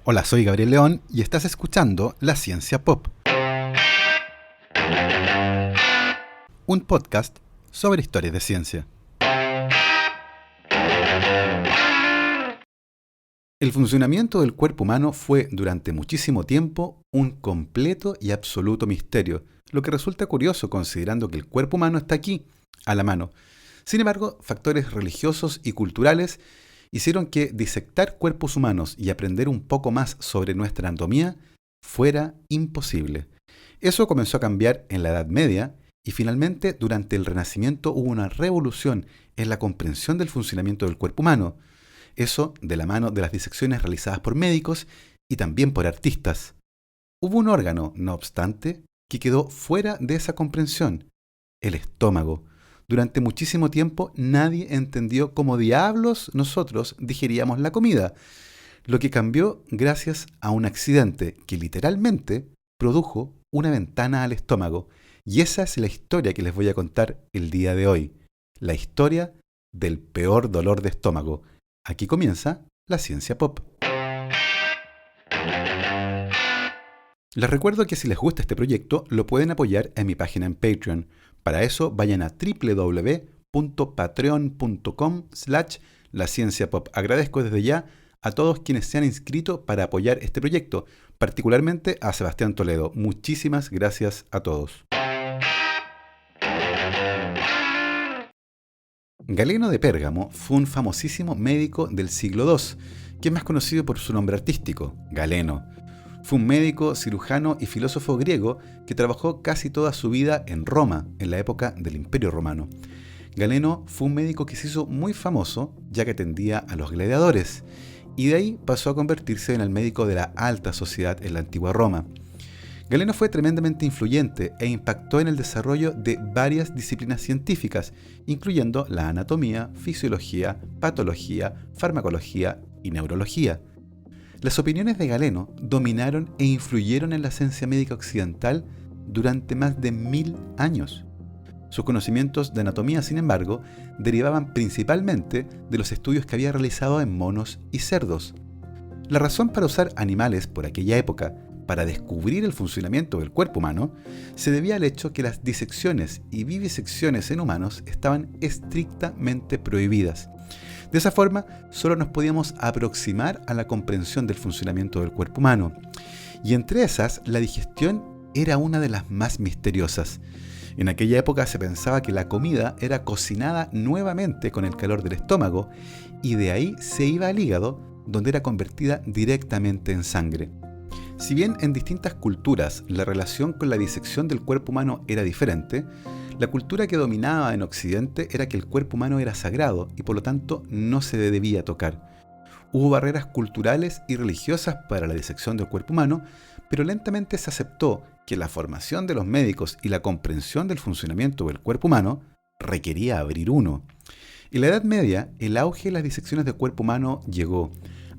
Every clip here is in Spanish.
Hola, soy Gabriel León y estás escuchando La Ciencia Pop, un podcast sobre historias de ciencia. El funcionamiento del cuerpo humano fue durante muchísimo tiempo un completo y absoluto misterio, lo que resulta curioso considerando que el cuerpo humano está aquí, a la mano. Sin embargo, factores religiosos y culturales hicieron que disectar cuerpos humanos y aprender un poco más sobre nuestra anatomía fuera imposible. Eso comenzó a cambiar en la Edad Media y finalmente durante el Renacimiento hubo una revolución en la comprensión del funcionamiento del cuerpo humano. Eso de la mano de las disecciones realizadas por médicos y también por artistas. Hubo un órgano, no obstante, que quedó fuera de esa comprensión: el estómago. Durante muchísimo tiempo nadie entendió cómo diablos nosotros digeríamos la comida, lo que cambió gracias a un accidente que literalmente produjo una ventana al estómago. Y esa es la historia que les voy a contar el día de hoy. La historia del peor dolor de estómago. Aquí comienza la Ciencia Pop. Les recuerdo que si les gusta este proyecto, lo pueden apoyar en mi página en Patreon. Para eso vayan a www.patreon.com/lacienciapop. Agradezco desde ya a todos quienes se han inscrito para apoyar este proyecto, particularmente a Sebastián Toledo. Muchísimas gracias a todos. Galeno de Pérgamo fue un famosísimo médico del siglo II, que es más conocido por su nombre artístico, Galeno. Fue un médico, cirujano y filósofo griego que trabajó casi toda su vida en Roma, en la época del Imperio Romano. Galeno fue un médico que se hizo muy famoso, ya que atendía a los gladiadores, y de ahí pasó a convertirse en el médico de la alta sociedad en la antigua Roma. Galeno fue tremendamente influyente e impactó en el desarrollo de varias disciplinas científicas, incluyendo la anatomía, fisiología, patología, farmacología y neurología. Las opiniones de Galeno dominaron e influyeron en la ciencia médica occidental durante más de 1000 años. Sus conocimientos de anatomía, sin embargo, derivaban principalmente de los estudios que había realizado en monos y cerdos. La razón para usar animales por aquella época para descubrir el funcionamiento del cuerpo humano se debía al hecho que las disecciones y vivisecciones en humanos estaban estrictamente prohibidas. De esa forma, solo nos podíamos aproximar a la comprensión del funcionamiento del cuerpo humano. Y entre esas, la digestión era una de las más misteriosas. En aquella época se pensaba que la comida era cocinada nuevamente con el calor del estómago y de ahí se iba al hígado, donde era convertida directamente en sangre. Si bien en distintas culturas la relación con la disección del cuerpo humano era diferente, la cultura que dominaba en Occidente era que el cuerpo humano era sagrado y por lo tanto no se debía tocar. Hubo barreras culturales y religiosas para la disección del cuerpo humano, pero lentamente se aceptó que la formación de los médicos y la comprensión del funcionamiento del cuerpo humano requería abrir uno. En la Edad Media, el auge de las disecciones del cuerpo humano llegó.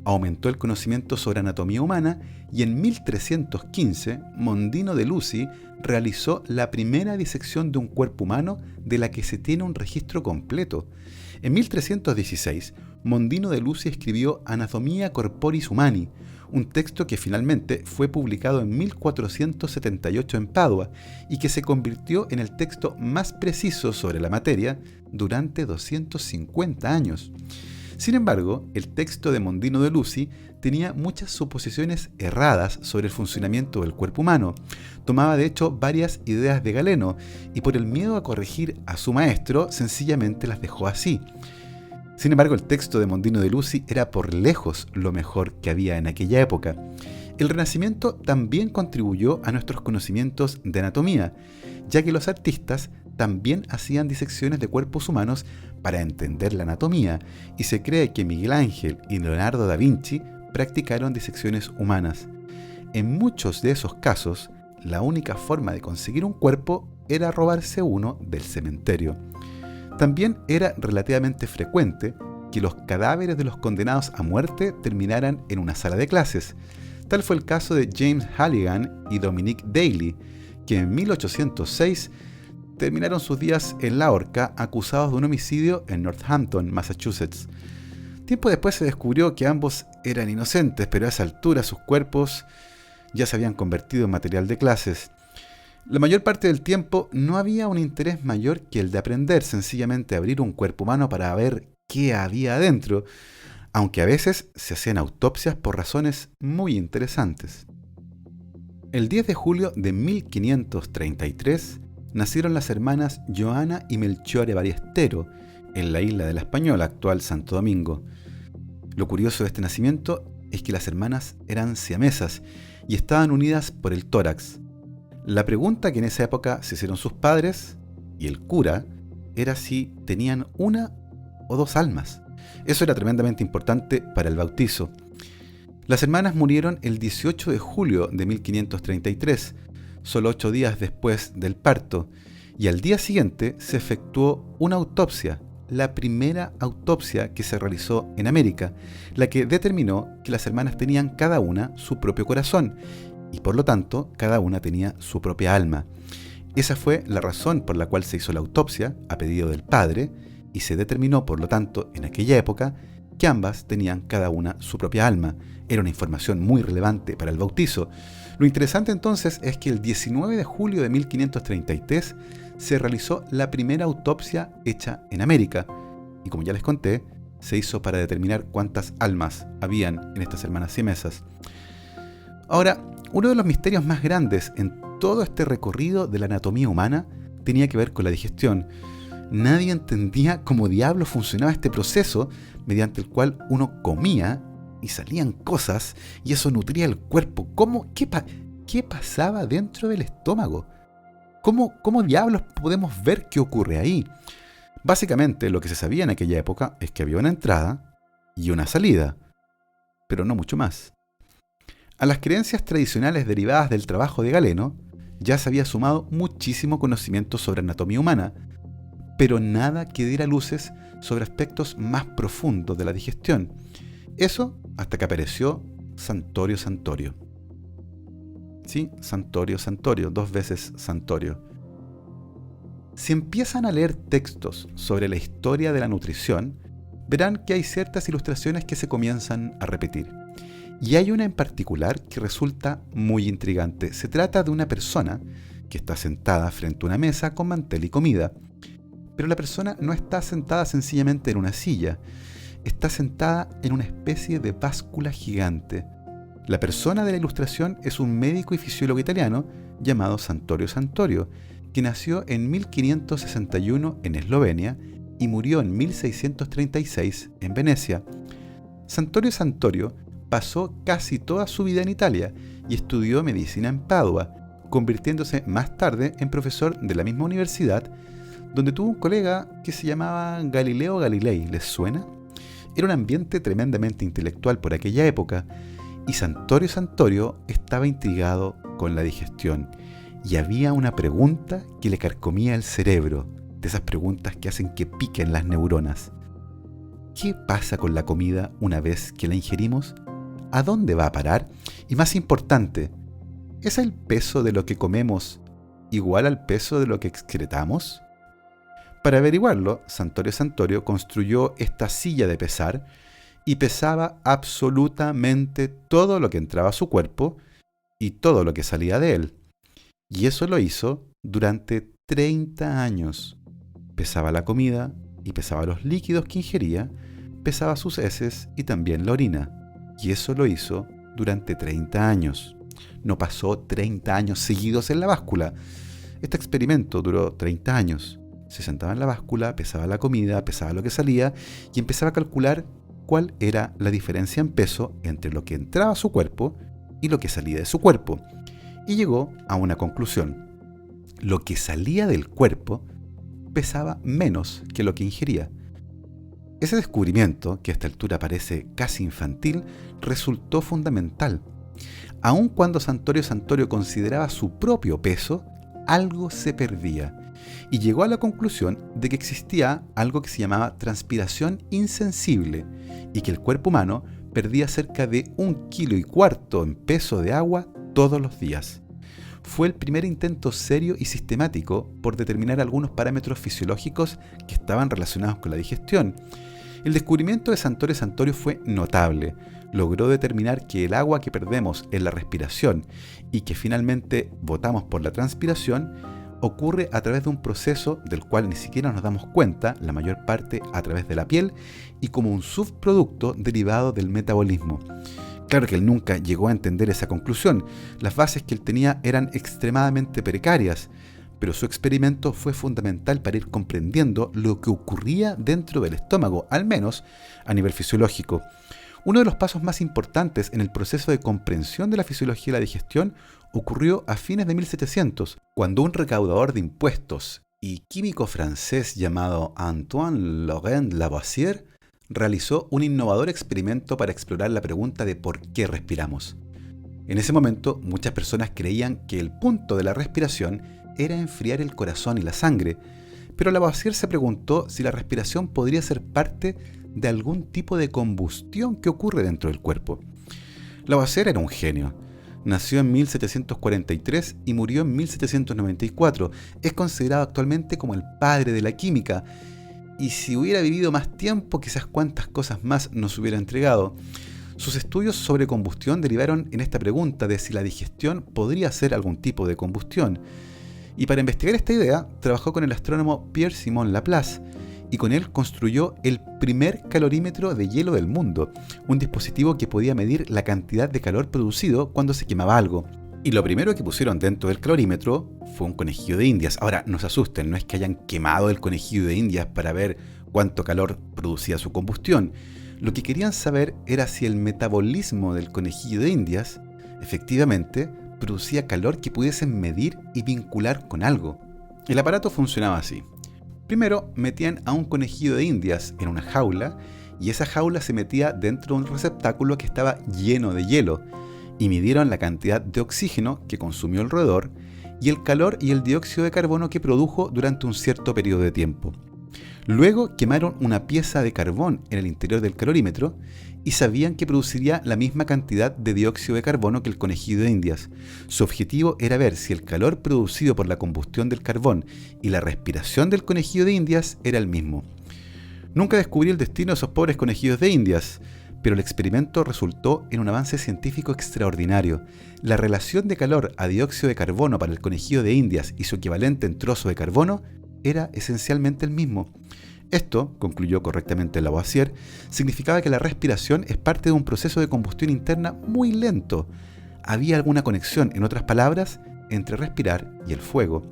Aumentó el conocimiento sobre anatomía humana y en 1315 Mondino de Luci realizó la primera disección de un cuerpo humano de la que se tiene un registro completo. En 1316, Mondino de Luci escribió Anatomia Corporis Humani, un texto que finalmente fue publicado en 1478 en Padua y que se convirtió en el texto más preciso sobre la materia durante 250 años. Sin embargo, el texto de Mondino de Luci tenía muchas suposiciones erradas sobre el funcionamiento del cuerpo humano. Tomaba de hecho varias ideas de Galeno y por el miedo a corregir a su maestro, sencillamente las dejó así. Sin embargo, el texto de Mondino de Luci era por lejos lo mejor que había en aquella época. El Renacimiento también contribuyó a nuestros conocimientos de anatomía, ya que los artistas también hacían disecciones de cuerpos humanos para entender la anatomía, y se cree que Miguel Ángel y Leonardo da Vinci practicaron disecciones humanas. En muchos de esos casos, la única forma de conseguir un cuerpo era robarse uno del cementerio. También era relativamente frecuente que los cadáveres de los condenados a muerte terminaran en una sala de clases. Tal fue el caso de James Halligan y Dominic Daly, que en 1806 terminaron sus días en la horca acusados de un homicidio en Northampton, Massachusetts. Tiempo después se descubrió que ambos eran inocentes, pero a esa altura sus cuerpos ya se habían convertido en material de clases. La mayor parte del tiempo no había un interés mayor que el de aprender, sencillamente abrir un cuerpo humano para ver qué había adentro, aunque a veces se hacían autopsias por razones muy interesantes. El 10 de julio de 1533 nacieron las hermanas Joana y Melchiore Ballestero en la isla de la Española, actual Santo Domingo. Lo curioso de este nacimiento es que las hermanas eran siamesas y estaban unidas por el tórax. La pregunta que en esa época se hicieron sus padres y el cura era si tenían una o dos almas. Eso era tremendamente importante para el bautizo. Las hermanas murieron el 18 de julio de 1533, solo 8 días después del parto, y al día siguiente se efectuó una autopsia, la primera autopsia que se realizó en América, la que determinó que las hermanas tenían cada una su propio corazón, y por lo tanto cada una tenía su propia alma. Esa fue la razón por la cual se hizo la autopsia, a pedido del padre, y se determinó, por lo tanto, en aquella época, que ambas tenían cada una su propia alma. Era una información muy relevante para el bautizo. Lo interesante entonces es que el 19 de julio de 1533 se realizó la primera autopsia hecha en América, y como ya les conté, se hizo para determinar cuántas almas habían en estas hermanas siamesas. Ahora, uno de los misterios más grandes en todo este recorrido de la anatomía humana tenía que ver con la digestión. Nadie entendía cómo diablos funcionaba este proceso mediante el cual uno comía y salían cosas y eso nutría el cuerpo. ¿Qué pasaba dentro del estómago? ¿Cómo diablos podemos ver qué ocurre ahí? Básicamente lo que se sabía en aquella época es que había una entrada y una salida, pero no mucho más. A las creencias tradicionales derivadas del trabajo de Galeno ya se había sumado muchísimo conocimiento sobre anatomía humana, pero nada que diera luces sobre aspectos más profundos de la digestión. Eso hasta que apareció Santorio Santorio. Sí, Santorio Santorio, 2 veces Santorio. Si empiezan a leer textos sobre la historia de la nutrición, verán que hay ciertas ilustraciones que se comienzan a repetir. Y hay una en particular que resulta muy intrigante. Se trata de una persona que está sentada frente a una mesa con mantel y comida. Pero la persona no está sentada sencillamente en una silla, está sentada en una especie de báscula gigante. La persona de la ilustración es un médico y fisiólogo italiano llamado Santorio Santorio, que nació en 1561 en Eslovenia y murió en 1636 en Venecia. Santorio Santorio pasó casi toda su vida en Italia y estudió medicina en Padua, convirtiéndose más tarde en profesor de la misma universidad, donde tuvo un colega que se llamaba Galileo Galilei. ¿Les suena? Era un ambiente tremendamente intelectual por aquella época, y Santorio Santorio estaba intrigado con la digestión, y había una pregunta que le carcomía el cerebro, de esas preguntas que hacen que piquen las neuronas. ¿Qué pasa con la comida una vez que la ingerimos? ¿A dónde va a parar? Y más importante, ¿es el peso de lo que comemos igual al peso de lo que excretamos? Para averiguarlo, Santorio Santorio construyó esta silla de pesar y pesaba absolutamente todo lo que entraba a su cuerpo y todo lo que salía de él. Y eso lo hizo durante 30 años. Pesaba la comida y pesaba los líquidos que ingería, pesaba sus heces y también la orina. Y eso lo hizo durante 30 años. No pasó 30 años seguidos en la báscula. Este experimento duró 30 años. Se sentaba en la báscula, pesaba la comida, pesaba lo que salía y empezaba a calcular cuál era la diferencia en peso entre lo que entraba a su cuerpo y lo que salía de su cuerpo. Y llegó a una conclusión. Lo que salía del cuerpo pesaba menos que lo que ingería. Ese descubrimiento, que a esta altura parece casi infantil, resultó fundamental. Aun cuando Santorio Santorio consideraba su propio peso, algo se perdía, y llegó a la conclusión de que existía algo que se llamaba transpiración insensible, y que el cuerpo humano perdía cerca de 1,4 kilos en peso de agua todos los días. Fue el primer intento serio y sistemático por determinar algunos parámetros fisiológicos que estaban relacionados con la digestión. El descubrimiento de Santore Santorio fue notable. Logró determinar que el agua que perdemos en la respiración y que finalmente botamos por la transpiración ocurre a través de un proceso del cual ni siquiera nos damos cuenta, la mayor parte a través de la piel y como un subproducto derivado del metabolismo. Claro que él nunca llegó a entender esa conclusión. Las bases que él tenía eran extremadamente precarias, pero su experimento fue fundamental para ir comprendiendo lo que ocurría dentro del estómago, al menos a nivel fisiológico. Uno de los pasos más importantes en el proceso de comprensión de la fisiología de la digestión ocurrió a fines de 1700, cuando un recaudador de impuestos y químico francés llamado Antoine Laurent Lavoisier realizó un innovador experimento para explorar la pregunta de por qué respiramos. En ese momento, muchas personas creían que el punto de la respiración era enfriar el corazón y la sangre, pero Lavoisier se preguntó si la respiración podría ser parte de algún tipo de combustión que ocurre dentro del cuerpo. Lavoisier era un genio. Nació en 1743 y murió en 1794. Es considerado actualmente como el padre de la química. Y si hubiera vivido más tiempo, quizás cuántas cosas más nos hubiera entregado. Sus estudios sobre combustión derivaron en esta pregunta de si la digestión podría ser algún tipo de combustión. Y para investigar esta idea, trabajó con el astrónomo Pierre-Simon Laplace, y con él construyó el primer calorímetro de hielo del mundo, un dispositivo que podía medir la cantidad de calor producido cuando se quemaba algo. Y lo primero que pusieron dentro del calorímetro fue un conejillo de Indias. Ahora, no se asusten, no es que hayan quemado el conejillo de Indias para ver cuánto calor producía su combustión. Lo que querían saber era si el metabolismo del conejillo de Indias efectivamente producía calor que pudiesen medir y vincular con algo. El aparato funcionaba así. Primero metían a un conejillo de Indias en una jaula y esa jaula se metía dentro de un receptáculo que estaba lleno de hielo y midieron la cantidad de oxígeno que consumió el roedor y el calor y el dióxido de carbono que produjo durante un cierto periodo de tiempo. Luego quemaron una pieza de carbón en el interior del calorímetro y sabían que produciría la misma cantidad de dióxido de carbono que el conejillo de Indias. Su objetivo era ver si el calor producido por la combustión del carbón y la respiración del conejillo de Indias era el mismo. Nunca descubrí el destino de esos pobres conejillos de Indias, pero el experimento resultó en un avance científico extraordinario. La relación de calor a dióxido de carbono para el conejillo de Indias y su equivalente en trozo de carbono era esencialmente el mismo. Esto, concluyó correctamente Lavoisier, significaba que la respiración es parte de un proceso de combustión interna muy lento. Había alguna conexión, en otras palabras, entre respirar y el fuego.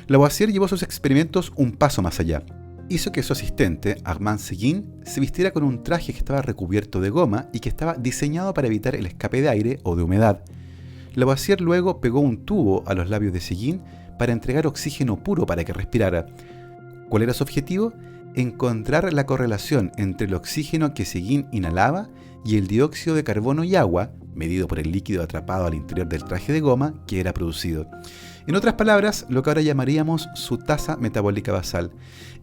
Lavoisier llevó sus experimentos un paso más allá. Hizo que su asistente, Armand Séguin, se vistiera con un traje que estaba recubierto de goma y que estaba diseñado para evitar el escape de aire o de humedad. Lavoisier luego pegó un tubo a los labios de Séguin para entregar oxígeno puro para que respirara. ¿Cuál era su objetivo? Encontrar la correlación entre el oxígeno que Séguin inhalaba y el dióxido de carbono y agua, medido por el líquido atrapado al interior del traje de goma, que era producido. En otras palabras, lo que ahora llamaríamos su tasa metabólica basal.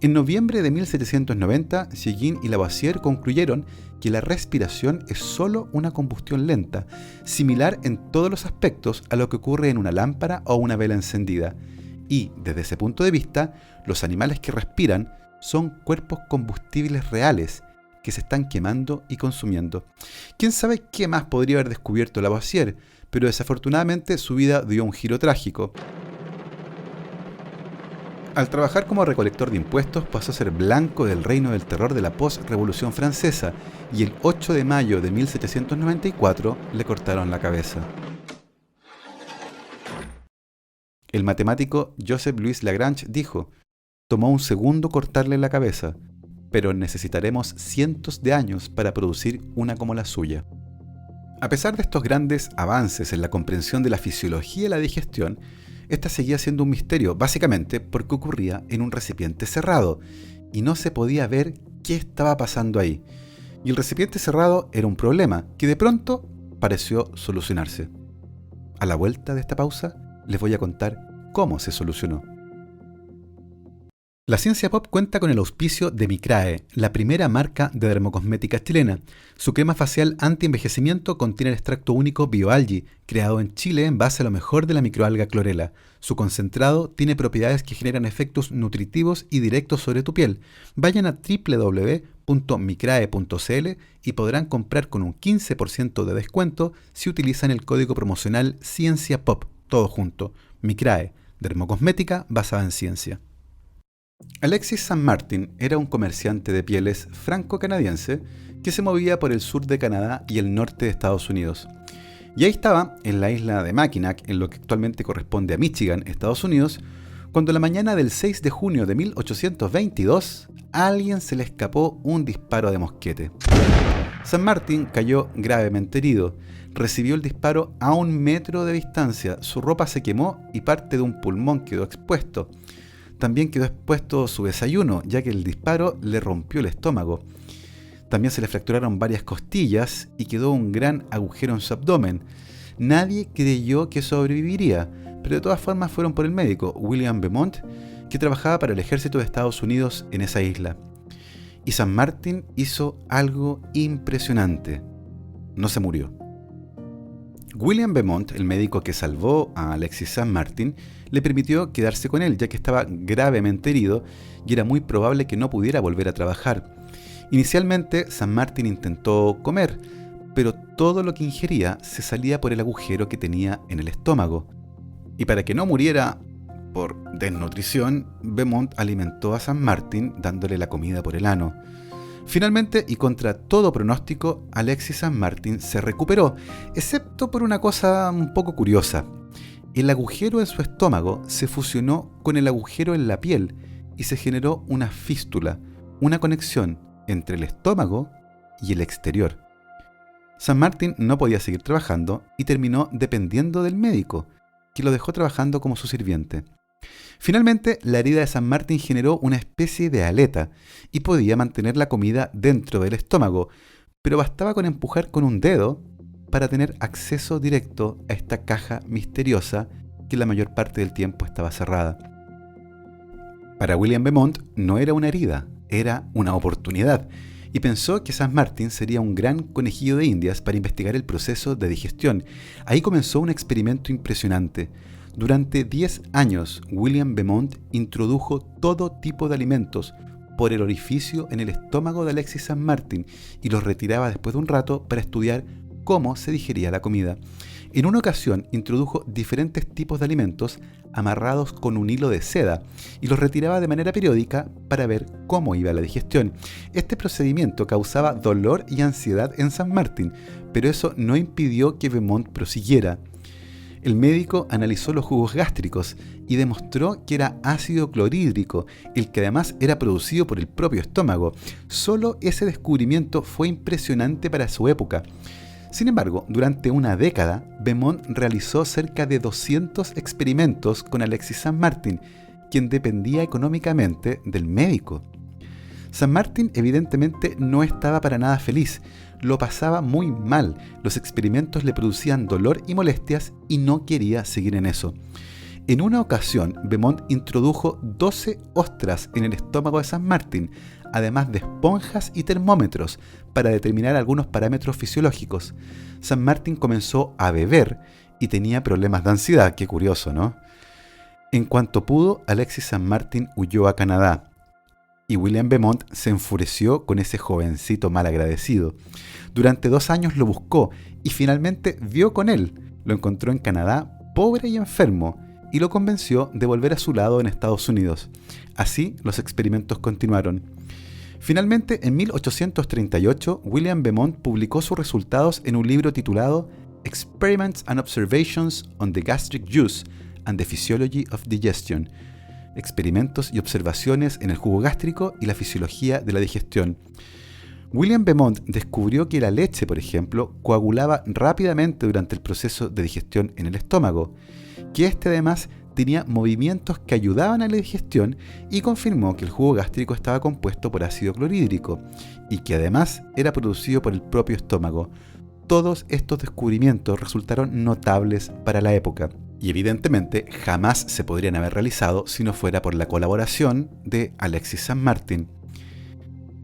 En noviembre de 1790, Séguin y Lavoisier concluyeron que la respiración es solo una combustión lenta, similar en todos los aspectos a lo que ocurre en una lámpara o una vela encendida. Y, desde ese punto de vista, los animales que respiran son cuerpos combustibles reales que se están quemando y consumiendo. ¿Quién sabe qué más podría haber descubierto Lavoisier? Pero desafortunadamente su vida dio un giro trágico. Al trabajar como recolector de impuestos pasó a ser blanco del reino del terror de la post-revolución francesa y el 8 de mayo de 1794 le cortaron la cabeza. El matemático Joseph-Louis Lagrange dijo: tomó un segundo cortarle la cabeza, pero necesitaremos cientos de años para producir una como la suya. A pesar de estos grandes avances en la comprensión de la fisiología y la digestión, esta seguía siendo un misterio, básicamente porque ocurría en un recipiente cerrado y no se podía ver qué estaba pasando ahí. Y el recipiente cerrado era un problema que de pronto pareció solucionarse. A la vuelta de esta pausa, les voy a contar cómo se solucionó. La Ciencia Pop cuenta con el auspicio de Micrae, la primera marca de dermocosmética chilena. Su crema facial anti-envejecimiento contiene el extracto único BioAlgae, creado en Chile en base a lo mejor de la microalga clorela. Su concentrado tiene propiedades que generan efectos nutritivos y directos sobre tu piel. Vayan a www.micrae.cl shop.micrae.cl y podrán comprar con un 15% de descuento si utilizan el código promocional CienciaPop, todo junto. Micrae, dermocosmética basada en ciencia. Alexis St. Martin era un comerciante de pieles franco-canadiense que se movía por el sur de Canadá y el norte de Estados Unidos. Y ahí estaba, en la isla de Mackinac, en lo que actualmente corresponde a Michigan, Estados Unidos, cuando la mañana del 6 de junio de 1822, a alguien se le escapó un disparo de mosquete. St. Martin cayó gravemente herido. Recibió el disparo a 1 metro de distancia, su ropa se quemó y parte de un pulmón quedó expuesto. También quedó expuesto su desayuno, ya que el disparo le rompió el estómago. También se le fracturaron varias costillas y quedó un gran agujero en su abdomen. Nadie creyó que sobreviviría, pero de todas formas fueron por el médico, William Beaumont, que trabajaba para el ejército de Estados Unidos en esa isla. Y St. Martin hizo algo impresionante. No se murió. William Beaumont, el médico que salvó a Alexis St. Martin, le permitió quedarse con él, ya que estaba gravemente herido y era muy probable que no pudiera volver a trabajar. Inicialmente, St. Martin intentó comer, pero todo lo que ingería se salía por el agujero que tenía en el estómago. Y para que no muriera por desnutrición, Beaumont alimentó a St. Martin dándole la comida por el ano. Finalmente, y contra todo pronóstico, Alexis St. Martin se recuperó, excepto por una cosa un poco curiosa. El agujero en su estómago se fusionó con el agujero en la piel y se generó una fístula, una conexión entre el estómago y el exterior. St. Martin no podía seguir trabajando y terminó dependiendo del médico, que lo dejó trabajando como su sirviente. Finalmente, la herida de St. Martin generó una especie de aleta y podía mantener la comida dentro del estómago, pero bastaba con empujar con un dedo para tener acceso directo a esta caja misteriosa que la mayor parte del tiempo estaba cerrada. Para William Beaumont no era una herida, era una oportunidad, y pensó que St. Martin sería un gran conejillo de indias para investigar el proceso de digestión. Ahí comenzó un experimento impresionante. Durante 10 años, William Beaumont introdujo todo tipo de alimentos por el orificio en el estómago de Alexis St. Martin y los retiraba después de un rato para estudiar cómo se digería la comida. En una ocasión introdujo diferentes tipos de alimentos amarrados con un hilo de seda y los retiraba de manera periódica para ver cómo iba la digestión. Este procedimiento causaba dolor y ansiedad en St. Martin, pero eso no impidió que Beaumont prosiguiera. El médico analizó los jugos gástricos y demostró que era ácido clorhídrico, el que además era producido por el propio estómago. Solo ese descubrimiento fue impresionante para su época. Sin embargo, durante una década, Beaumont realizó cerca de 200 experimentos con Alexis St. Martin, quien dependía económicamente del médico. St. Martin evidentemente no estaba para nada feliz, lo pasaba muy mal, los experimentos le producían dolor y molestias y no quería seguir en eso. En una ocasión, Beaumont introdujo 12 ostras en el estómago de St. Martin, además de esponjas y termómetros, para determinar algunos parámetros fisiológicos. St. Martin comenzó a beber y tenía problemas de ansiedad, qué curioso, ¿no? En cuanto pudo, Alexis St. Martin huyó a Canadá, y William Beaumont se enfureció con ese jovencito malagradecido. Durante 2 años lo buscó y finalmente dio con él. Lo encontró en Canadá, pobre y enfermo, y lo convenció de volver a su lado en Estados Unidos. Así, los experimentos continuaron. Finalmente, en 1838, William Beaumont publicó sus resultados en un libro titulado Experiments and Observations on the Gastric Juice and the Physiology of Digestion. Experimentos y observaciones en el jugo gástrico y la fisiología de la digestión. William Beaumont descubrió que la leche, por ejemplo, coagulaba rápidamente durante el proceso de digestión en el estómago, que este además tenía movimientos que ayudaban a la digestión y confirmó que el jugo gástrico estaba compuesto por ácido clorhídrico y que además era producido por el propio estómago. Todos estos descubrimientos resultaron notables para la época y evidentemente jamás se podrían haber realizado si no fuera por la colaboración de Alexis St. Martin.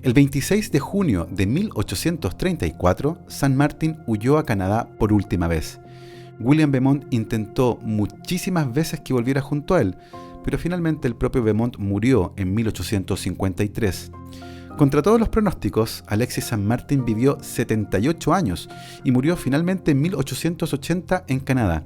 El 26 de junio de 1834, St. Martin huyó a Canadá por última vez. William Beaumont intentó muchísimas veces que volviera junto a él, pero finalmente el propio Beaumont murió en 1853. Contra todos los pronósticos, Alexis St. Martin vivió 78 años y murió finalmente en 1880 en Canadá.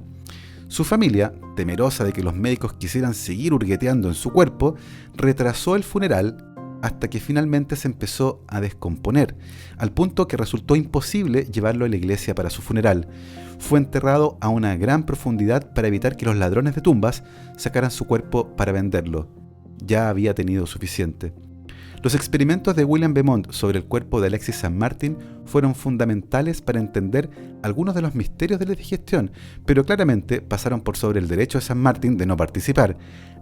Su familia, temerosa de que los médicos quisieran seguir hurgueteando en su cuerpo, retrasó el funeral hasta que finalmente se empezó a descomponer, al punto que resultó imposible llevarlo a la iglesia para su funeral. Fue enterrado a una gran profundidad para evitar que los ladrones de tumbas sacaran su cuerpo para venderlo. Ya había tenido suficiente. Los experimentos de William Beaumont sobre el cuerpo de Alexis St. Martin fueron fundamentales para entender algunos de los misterios de la digestión, pero claramente pasaron por sobre el derecho de St. Martin de no participar,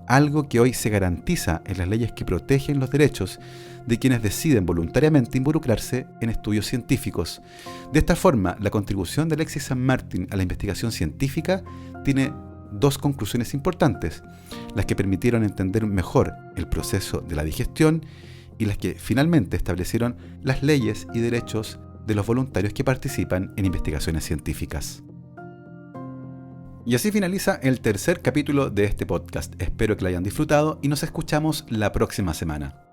algo que hoy se garantiza en las leyes que protegen los derechos de quienes deciden voluntariamente involucrarse en estudios científicos. De esta forma, la contribución de Alexis St. Martin a la investigación científica tiene dos conclusiones importantes, las que permitieron entender mejor el proceso de la digestión y las que finalmente establecieron las leyes y derechos de los voluntarios que participan en investigaciones científicas. Y así finaliza el tercer capítulo de este podcast. Espero que lo hayan disfrutado y nos escuchamos la próxima semana.